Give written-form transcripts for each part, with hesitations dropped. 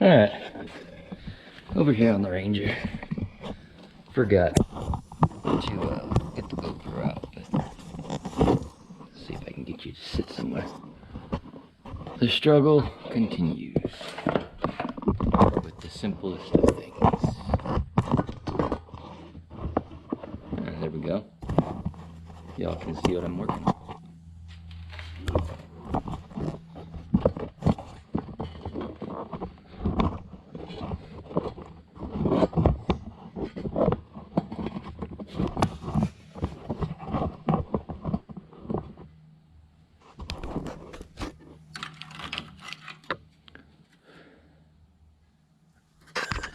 Alright, over here on the Ranger, forgot to get the GoPro out, but let's see if I can get you to sit somewhere. The struggle continues with the simplest of things. There we go. Y'all can see what I'm working on.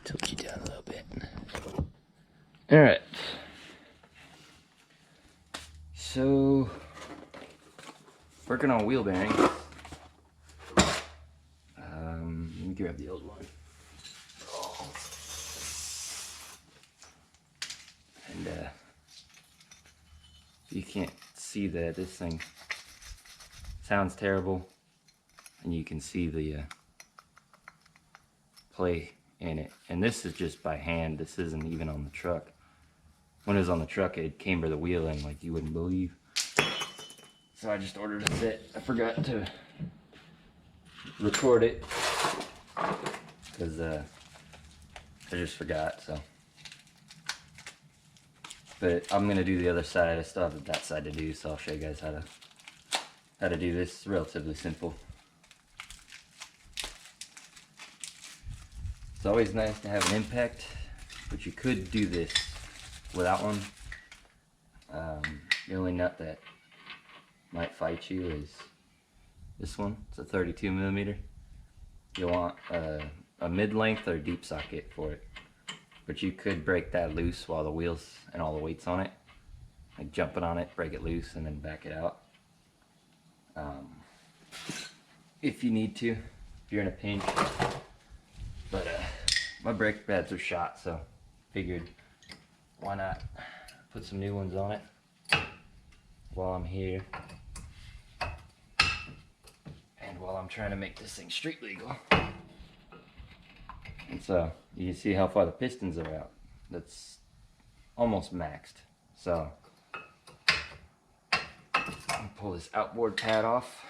Tilt you down a little bit. Alright. So, working on wheel bearings. Let me grab the old one. And you can't see that this thing sounds terrible, and you can see the play in it. And this is just by hand. This isn't even on the truck. When it was on the truck, it cambered the wheel in like you wouldn't believe. So I just ordered a set. I forgot to record it because I just forgot. So, but I'm gonna do the other side. I still have that side to do, so I'll show you guys how to do this. It's relatively simple. It's always nice to have an impact, but you could do this without one. The only nut that might fight you is this one. It's a 32 millimeter. You'll want a mid-length or deep socket for it, but you could break that loose while the wheels and all the weight's on it, like jumping on it, break it loose and then back it out. If you need to, if you're in a pinch. But my brake pads are shot, so figured why not put some new ones on it while I'm here and while I'm trying to make this thing street legal. And so you can see how far the pistons are out. That's almost maxed. So I'll pull this outboard pad off,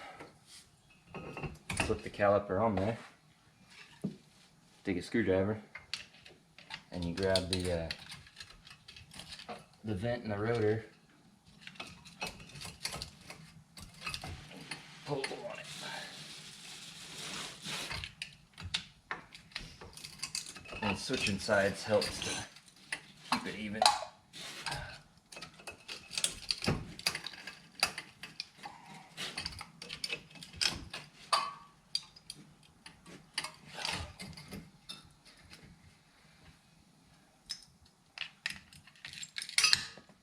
slip the caliper on there, take a screwdriver, and you grab the vent in the rotor, pull on it. And switching sides helps to keep it even.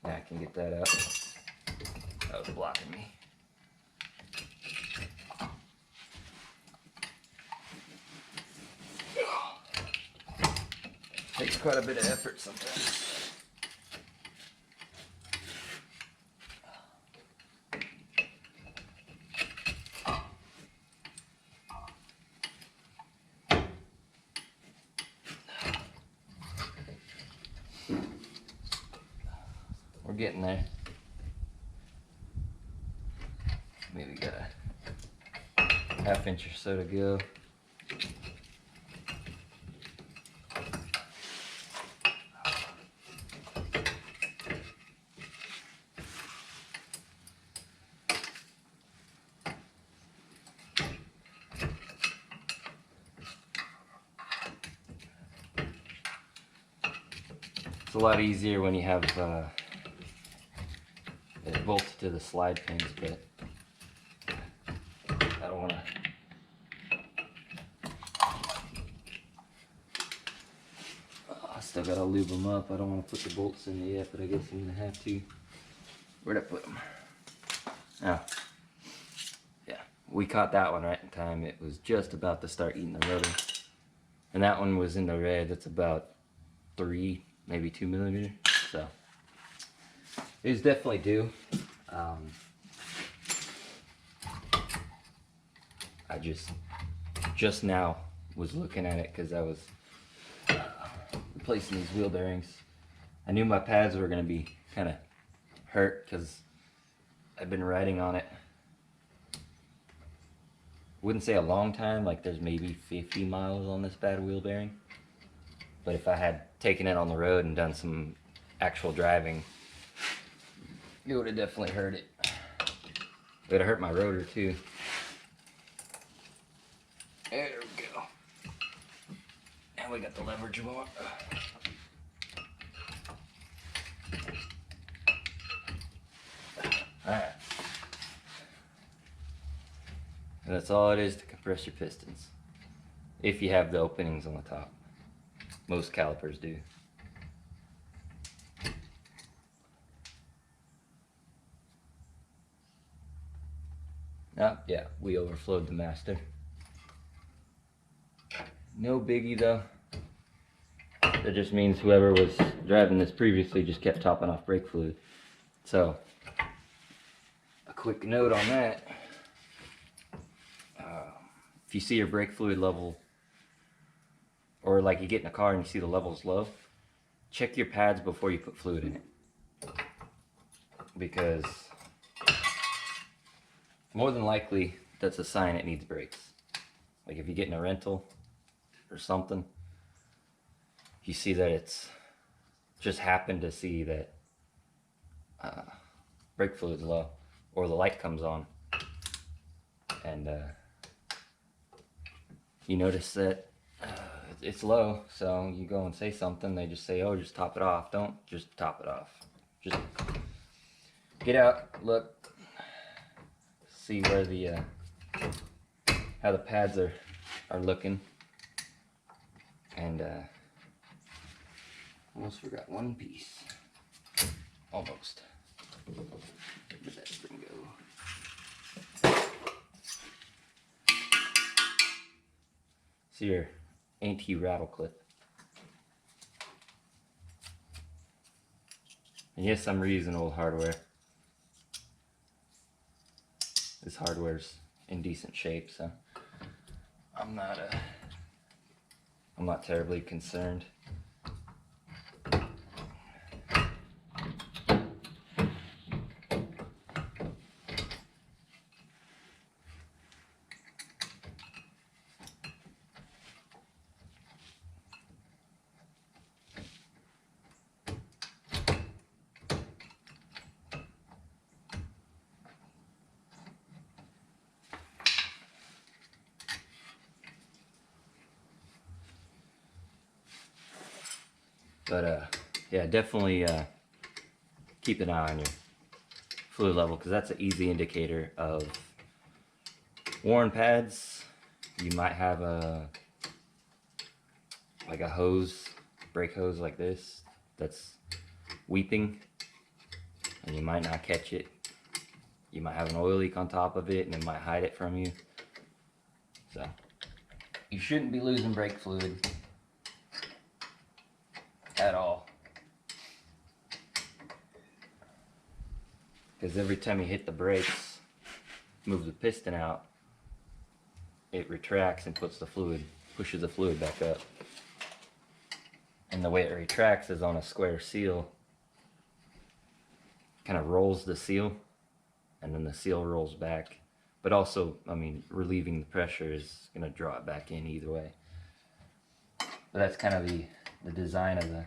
Now I can get that out. That was blocking me. Takes quite a bit of effort sometimes. We're getting there. Maybe got a half inch or so to go. It's a lot easier when you have it bolted to the slide pins, but I don't want to. I still gotta lube them up. I don't want to put the bolts in there yet, but I guess I'm gonna have to. Where'd I put them? Oh, yeah. We caught that one right in time. It was just about to start eating the rotor, and that one was in the red. That's about 3, maybe 2 millimeter. So it was definitely due. I just now was looking at it because I was replacing these wheel bearings. I knew my pads were going to be kind of hurt because I've been riding on it. Wouldn't say a long time, like there's maybe 50 miles on this bad wheel bearing. But if I had taken it on the road and done some actual driving, it would have definitely hurt it. It would have hurt my rotor too. There we go. And we got the leverage more. Alright. And that's all it is to compress your pistons. If you have the openings on the top. Most calipers do. Yeah, we overflowed the master. No biggie though. That just means whoever was driving this previously just kept topping off brake fluid. So, a quick note on that. If you see your brake fluid level, or like you get in a car and you see the level's low, check your pads before you put fluid in it. Because more than likely, that's a sign it needs brakes. Like if you get in a rental or something, you see that it's just happened to see that brake fluid's low, or the light comes on, and you notice that it's low, so you go and say something, they just say, oh, just top it off. Don't just top it off. Just get out, look, see where the how the pads are looking, and almost forgot one piece. Almost. Where'd that spring go? See your anti-rattle clip. And yes, I'm reusing old hardware. This hardware's in decent shape, so I'm not terribly concerned. But yeah, definitely keep an eye on your fluid level, because that's an easy indicator of worn pads. You might have like a hose, brake hose like this, that's weeping, and you might not catch it. You might have an oil leak on top of it, and it might hide it from you. So you shouldn't be losing brake fluid at all, because every time you hit the brakes, move the piston out, it retracts and pushes the fluid back up. And the way it retracts is on a square seal. Kind of rolls the seal, and then the seal rolls back. But also, I mean, relieving the pressure is going to draw it back in either way. But that's kind of the design of the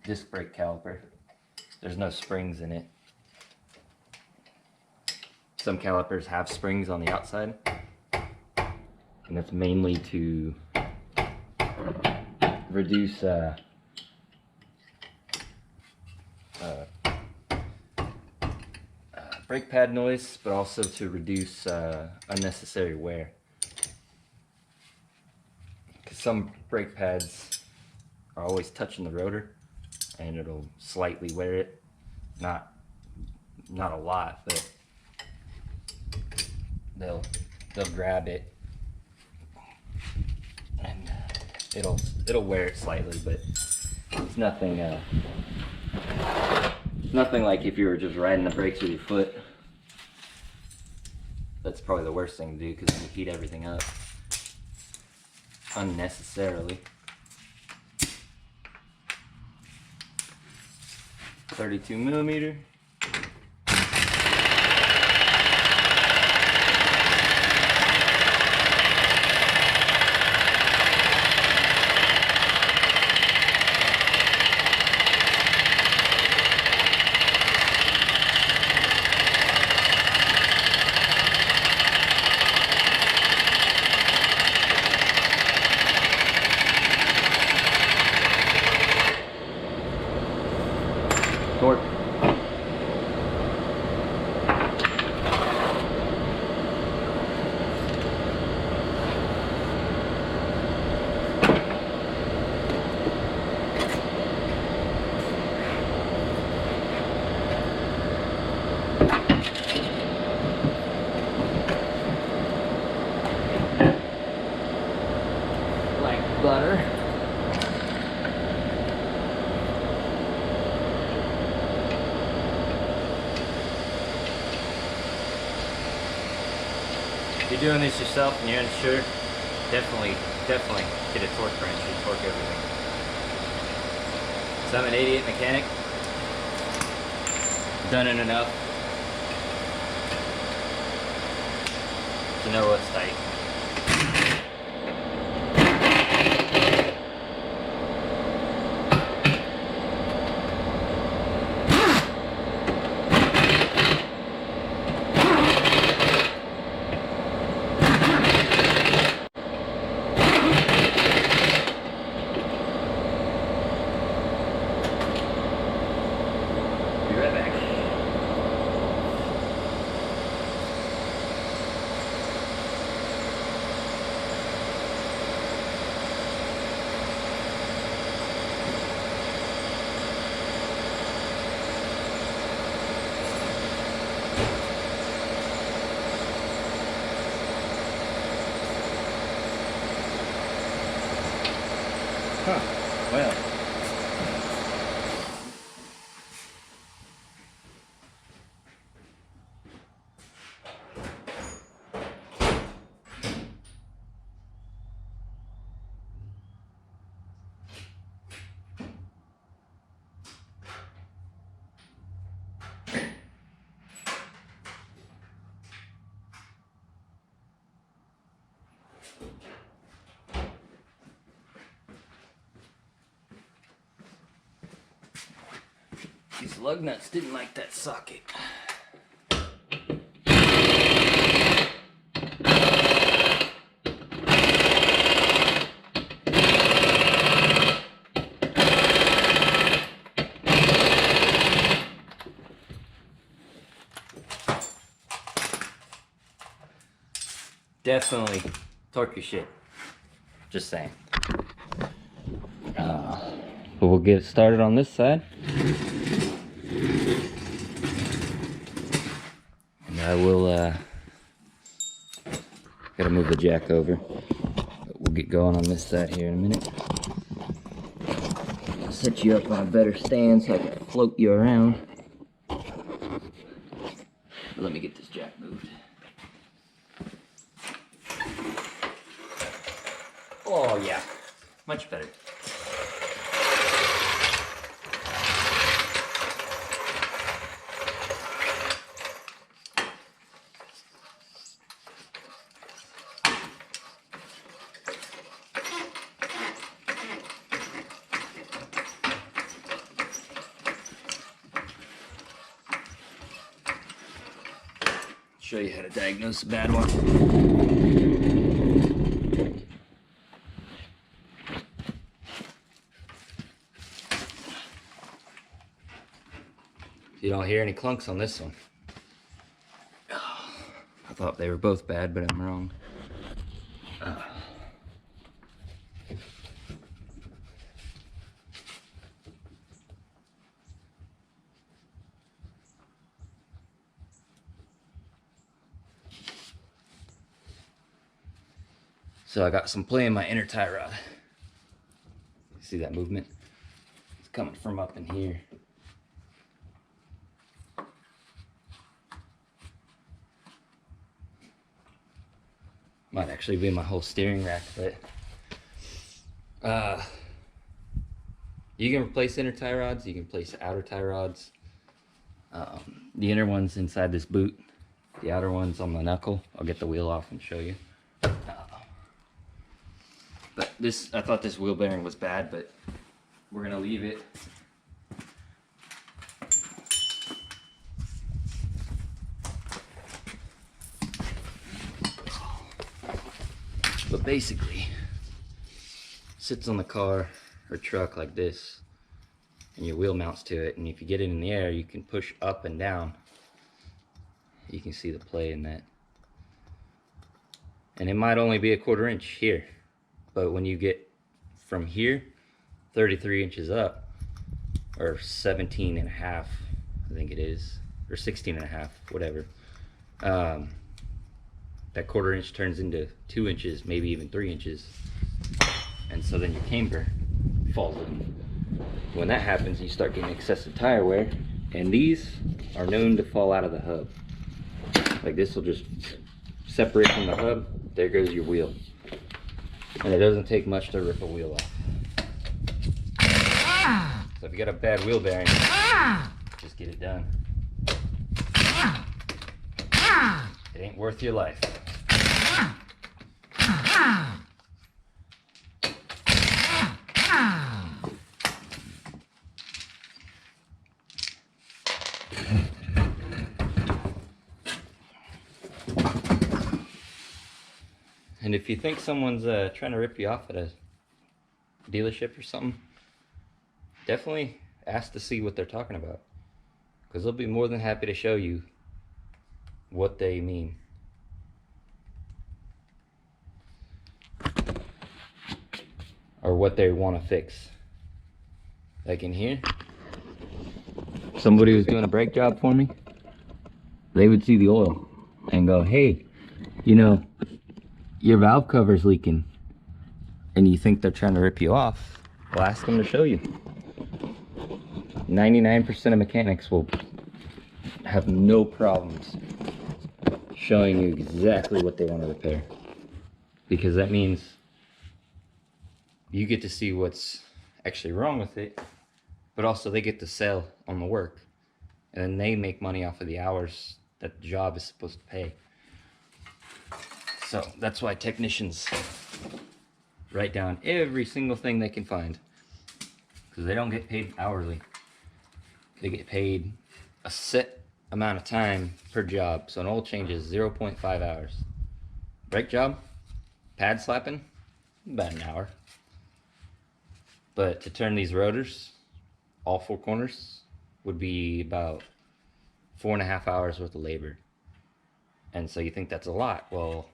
disc brake caliper. There's no springs in it. Some calipers have springs on the outside, and that's mainly to reduce brake pad noise, but also to reduce unnecessary wear. Because some brake pads are always touching the rotor, and it'll slightly wear it. Not a lot, but they'll grab it, and it'll wear it slightly, but it's nothing. It's nothing like if you were just riding the brakes with your foot. That's probably the worst thing to do because then you heat everything up unnecessarily. 32 millimeter. Torque. Like butter. If you're doing this yourself and you're unsure, definitely get a torque wrench and torque everything. So I'm an 88 mechanic. Done it enough to know what's tight. Be right back. Huh, well. These lug nuts didn't like that socket. Definitely torque your shit. Just saying. But we'll get started on this side. And I will, gotta move the jack over. But we'll get going on this side here in a minute. I'll set you up on a better stand so I can float you around. But let me get this jack moved. Oh yeah, much better. Show you how to diagnose a bad one. You don't hear any clunks on this one. I thought they were both bad, but I'm wrong. So I got some play in my inner tie rod. See that movement? It's coming from up in here. Might actually be my whole steering rack, but you can replace inner tie rods, you can replace outer tie rods. The inner one's inside this boot, the outer one's on the knuckle. I'll get the wheel off and show you. But this, I thought this wheel bearing was bad, but we're gonna leave it. But basically, sits on the car or truck like this, and your wheel mounts to it, and if you get it in the air, you can push up and down. You can see the play in that. And it might only be a 1/4 inch here, but when you get from here 33 inches up, or 17.5, I think it is, or 16.5, whatever, that 1/4 inch turns into 2 inches, maybe even 3 inches, and so then your camber falls in. When that happens, you start getting excessive tire wear, and these are known to fall out of the hub. Like this will just separate from the hub, there goes your wheel. And it doesn't take much to rip a wheel off. So if you got a bad wheel bearing, just get it done. It ain't worth your life. And if you think someone's trying to rip you off at a dealership or something, definitely ask to see what they're talking about, because they'll be more than happy to show you what they mean. Or what they want to fix. Like in here, somebody was doing a brake job for me, they would see the oil and go, hey, you know, your valve cover's leaking, and you think they're trying to rip you off, well, ask them to show you. 99% of mechanics will have no problems showing you exactly what they want to repair, because that means you get to see what's actually wrong with it, but also they get to sell on the work, and then they make money off of the hours that the job is supposed to pay. So that's why technicians write down every single thing they can find, because they don't get paid hourly. They get paid a set amount of time per job. So an oil change is 0.5 hours. Brake job, pad slapping, about an hour. But to turn these rotors, all 4 corners, would be about 4.5 hours worth of labor. And so you think that's a lot. Well,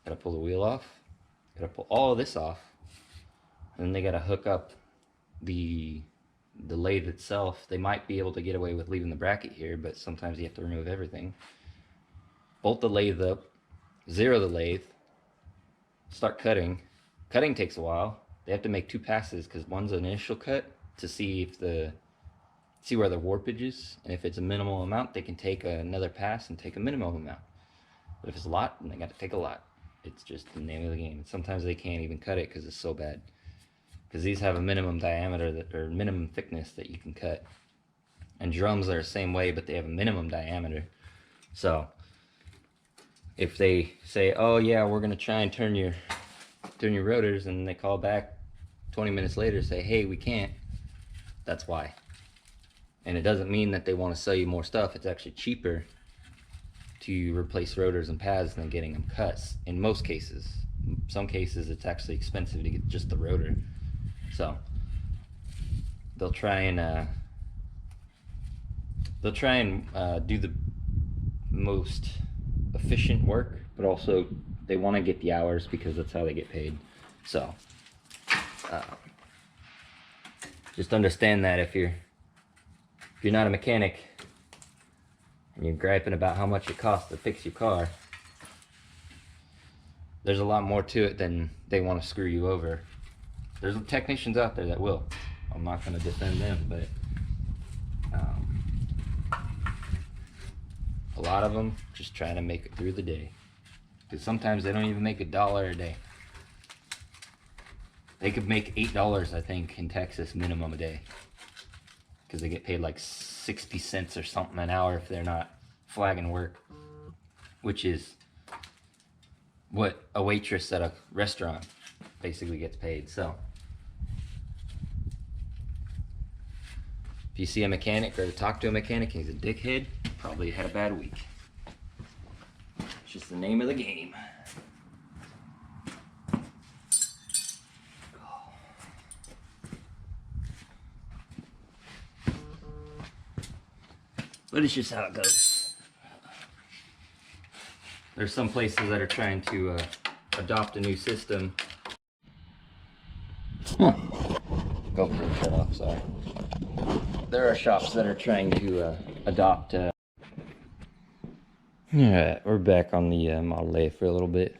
gotta pull the wheel off, gotta pull all of this off, and then they gotta hook up the lathe itself. They might be able to get away with leaving the bracket here, but sometimes you have to remove everything. Bolt the lathe up, zero the lathe, start cutting. Cutting takes a while. They have to make 2 passes, because one's an initial cut to see if see where the warpage is, and if it's a minimal amount, they can take another pass and take a minimum amount. But if it's a lot, then they got to take a lot. It's just the name of the game. Sometimes they can't even cut it because it's so bad. Because these have a minimum diameter or minimum thickness that you can cut. And drums are the same way, but they have a minimum diameter. So if they say, oh yeah, we're gonna try and turn your rotors, and they call back 20 minutes later and say, hey, we can't, that's why. And it doesn't mean that they want to sell you more stuff. It's actually cheaper to replace rotors and pads than getting them cut in most cases. Some cases it's actually expensive to get just the rotor. So they'll try and do the most efficient work, but also they want to get the hours, because that's how they get paid. So just understand that if you're not a mechanic and you're griping about how much it costs to fix your car, there's a lot more to it than they want to screw you over. There's technicians out there that will. I'm not going to defend them, but a lot of them just trying to make it through the day. Because sometimes they don't even make $1 a day. They could make $8, I think, in Texas minimum a day. Because they get paid like 60 cents or something an hour if they're not flagging work. Which is what a waitress at a restaurant basically gets paid. So if you see a mechanic or talk to a mechanic and he's a dickhead, probably had a bad week. It's just the name of the game. But it's just how it goes. There's some places that are trying to adopt a new system. GoPro shut off, sorry. There are shops that are trying to adopt. Alright, we're back on the Model A for a little bit.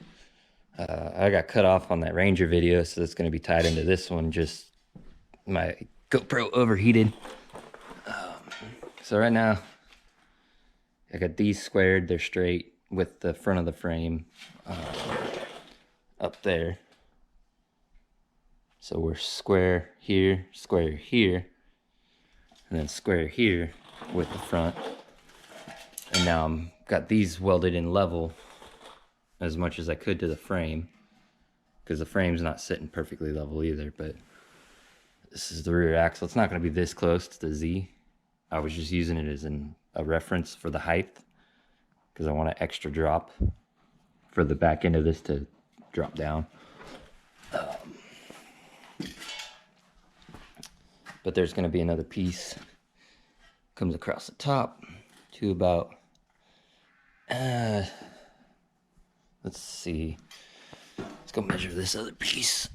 I got cut off on that Ranger video, so it's going to be tied into this one. Just my GoPro overheated. So right now, I got these squared, they're straight with the front of the frame up there. So we're square here, and then square here with the front. And now I'm got these welded in level as much as I could to the frame, because the frame's not sitting perfectly level either, but this is the rear axle. It's not going to be this close to the Z. I was just using it as a reference for the height, because I want an extra drop for the back end of this to drop down. But there's going to be another piece comes across the top to about let's see, let's go measure this other piece,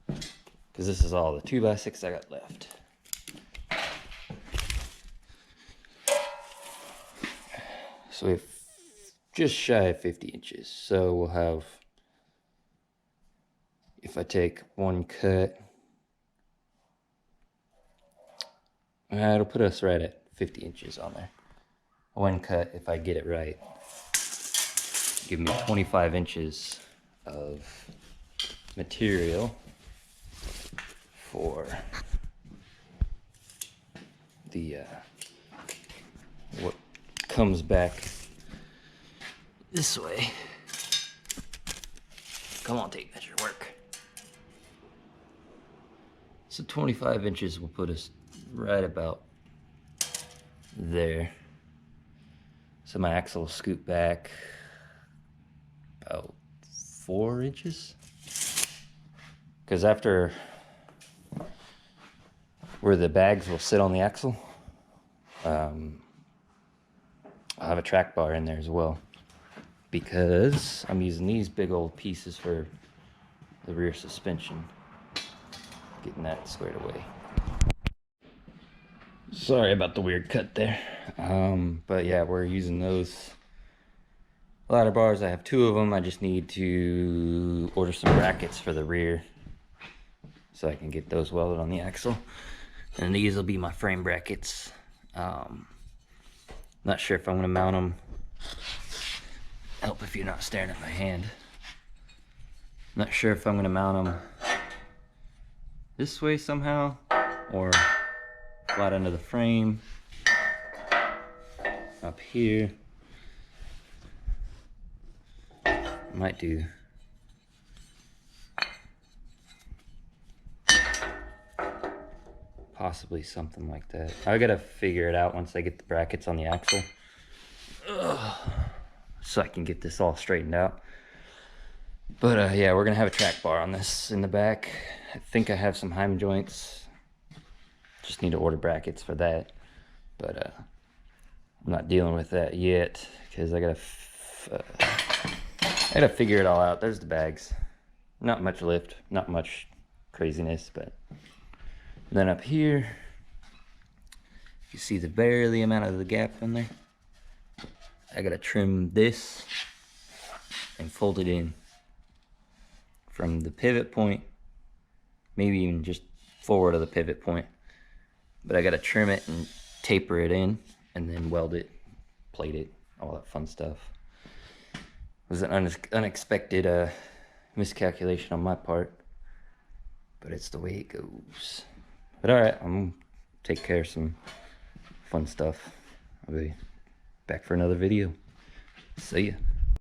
because this is all the 2x6 I got left. So we have just shy of 50 inches. So we'll have, if I take one cut, it'll put us right at 50 inches on there. One cut, if I get it right, give me 25 inches of material for the what comes back this way. Come on, tape measure, work. So 25 inches will put us right about there. So my axle will scoot back about 4 inches. Because after where the bags will sit on the axle, I'll have a track bar in there as well, because I'm using these big old pieces for the rear suspension. Getting that squared away. Sorry about the weird cut there. But yeah, we're using those ladder bars. I have 2 of them. I just need to order some brackets for the rear so I can get those welded on the axle. And these will be my frame brackets. Not sure if I'm going to mount them. Help if you're not staring at my hand. Not sure if I'm going to mount them this way somehow, or flat under the frame, up here. Might do possibly something like that. I gotta figure it out once I get the brackets on the axle. So I can get this all straightened out. But yeah, we're gonna have a track bar on this in the back. I think I have some Heim joints. Just need to order brackets for that. But I'm not dealing with that yet, because I gotta figure it all out. There's the bags. Not much lift, not much craziness, but then up here, you see the barely amount of the gap in there. I gotta trim this and fold it in from the pivot point, maybe even just forward of the pivot point. But I gotta trim it and taper it in, and then weld it, plate it, all that fun stuff. was an unexpected miscalculation on my part. But it's the way it goes. But alright, I'm gonna take care of some fun stuff. I'll be back for another video. See ya.